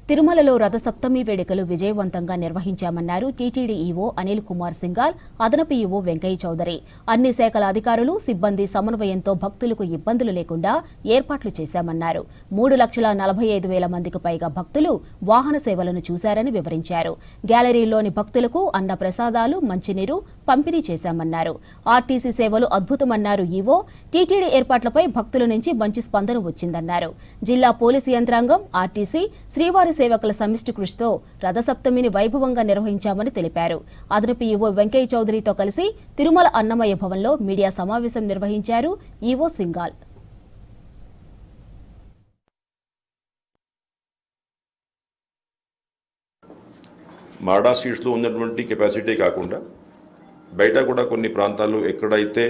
తిరుమలలో రథసప్తమి వేడుకలు విజయవంతంగా నిర్వహించామన్నారు టీటీడీ ఈవో అనిల్ కుమార్ సింఘాల్, అదనపు ఈవో వెంకయ్య చౌదరి. అన్ని శాఖల అధికారులు, సిబ్బంది సమన్వయంతో భక్తులకు ఇబ్బందులు లేకుండా ఏర్పాట్లు చేశామన్నారు. 3,45,000 మందికి పైగా భక్తులు వాహన సేవలను చూశారని వివరించారు. గ్యాలరీలోని భక్తులకు అన్న ప్రసాదాలు, మంచినీరు పంపిణీ చేశామన్నారు. ఆర్టీసీ సేవలు అద్భుతమన్నారు ఈవో. టీటీడీ ఏర్పాట్లపై భక్తుల నుంచి మంచి స్పందన వచ్చిందన్నారు. జిల్లా పోలీసు యంత్రాంగం, ఆర్టీసీ, శ్రీవారి సేవకుల సమిష్టి కృషితో రథసప్తమిని వైభవంగా నిర్వహించామని తెలిపారు. అదనపు ఈవో వెంకయ్య చౌదరితో కలిసి తిరుమల అన్నమయ్య భవన్లో మీడియా సమావేశం నిర్వహించారు ఈవో సింఘాల్. మాడా సీట్స్లో ఉన్నటువంటి కెపాసిటీ కాకుండా బయట కూడా కొన్ని ప్రాంతాల్లో ఎక్కడైతే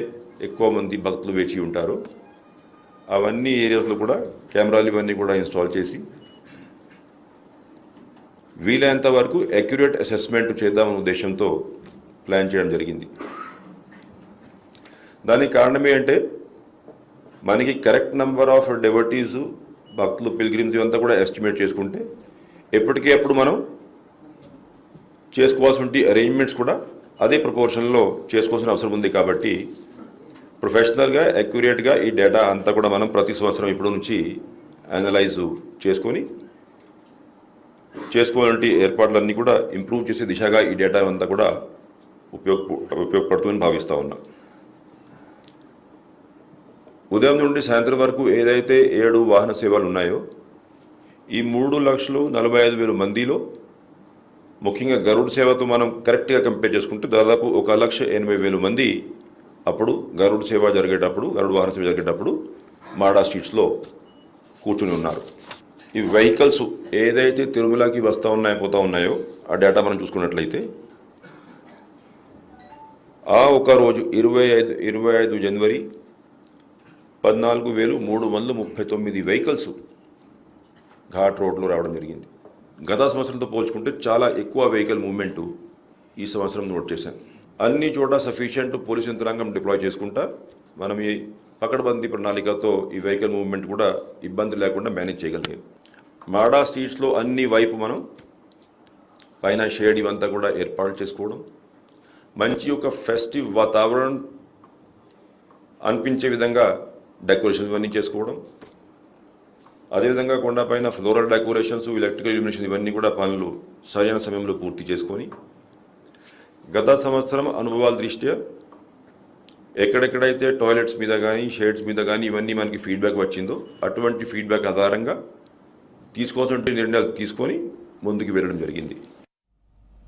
ఎక్కువ మంది భక్తులు వేచి ఉంటారో అవన్నీ ఏరియాస్లో కూడా కెమెరాలు ఇవన్నీ కూడా ఇన్స్టాల్ చేసి వీలైనంత వరకు అక్యురేట్ అసెస్మెంట్ చేద్దామనే ఉద్దేశంతో ప్లాన్ చేయడం జరిగింది. దానికి కారణమే అంటే మనకి కరెక్ట్ నెంబర్ ఆఫ్ డెవోటీస్, భక్తులు, పిల్గ్రిమ్స్ ఇవంతా కూడా ఎస్టిమేట్ చేసుకుంటే ఎప్పటికీ అప్పుడు మనం చేసుకోవాల్సిన అరేంజ్మెంట్స్ కూడా అదే ప్రపోర్షన్లో చేసుకోవాల్సిన అవసరం ఉంది. కాబట్టి ప్రొఫెషనల్గా, అక్యురేట్గా ఈ డేటా అంతా కూడా మనం ప్రతి సంవత్సరం ఇప్పుడు నుంచి అనలైజ్ చేసుకోవాలంటే ఏర్పాట్లన్నీ కూడా ఇంప్రూవ్ చేసే దిశగా ఈ డేటా అంతా కూడా ఉపయోగపడుతుందని భావిస్తూ ఉన్నా. ఉదయం నుండి సాయంత్రం వరకు ఏదైతే 7 వాహన సేవలు ఉన్నాయో ఈ 3,45,000 మందిలో ముఖ్యంగా గరుడ సేవతో మనం కరెక్ట్గా కంపేర్ చేసుకుంటే దాదాపు 1,80,000 మంది అప్పుడు గరుడ సేవ జరిగేటప్పుడు, గరుడ వాహన సేవ జరిగేటప్పుడు మాడా స్ట్రీట్స్లో కూర్చుని ఉన్నారు. ఈ వెహికల్స్ ఏదైతే తిరుమలకి వస్తూ ఉన్నాయో, పోతూ ఉన్నాయో ఆ డేటా మనం చూసుకున్నట్లయితే ఆ ఒక రోజు 25 జనవరి 14,339 వెహికల్స్ ఘాట్ రోడ్లో రావడం జరిగింది. గత సంవత్సరంతో పోల్చుకుంటే చాలా ఎక్కువ వెహికల్ మూవ్మెంట్ ఈ సంవత్సరం నోట్ చేశాను. అన్ని చోట సఫిషియంట్ పోలీస్ యంత్రాంగం డిప్లాయ్ చేసుకుంటా మనం ఈ పకడ్బందీ ప్రణాళికతో ఈ వెహికల్ మూవ్మెంట్ కూడా ఇబ్బంది లేకుండా మేనేజ్ చేయగలిగాం. మాడా స్ట్రీట్స్లో అన్ని వైపు మనం పైన షేడ్ ఇవంతా కూడా ఏర్పాటు చేసుకోవడం, మంచి ఒక ఫెస్టివ్ వాతావరణం అనిపించే విధంగా డెకరేషన్స్ ఇవన్నీ చేసుకోవడం, అదేవిధంగా కొండపైన ఫ్లోరల్ డెకరేషన్స్, ఎలక్ట్రికల్ ఇల్యూమినేషన్ ఇవన్నీ కూడా పనులు సరైన సమయంలో పూర్తి చేసుకొని గత సంవత్సరం అనుభవాల దృష్ట్యా ఎక్కడెక్కడైతే టాయిలెట్స్ మీద కానీ, షేడ్స్ మీద కానీ ఇవన్నీ మనకి ఫీడ్బ్యాక్ వచ్చిందో అటువంటి ఫీడ్బ్యాక్ ఆధారంగా తీసుకోవాల్సిన నిర్ణయాలు తీసుకొని ముందుకు వెళ్ళడం జరిగింది.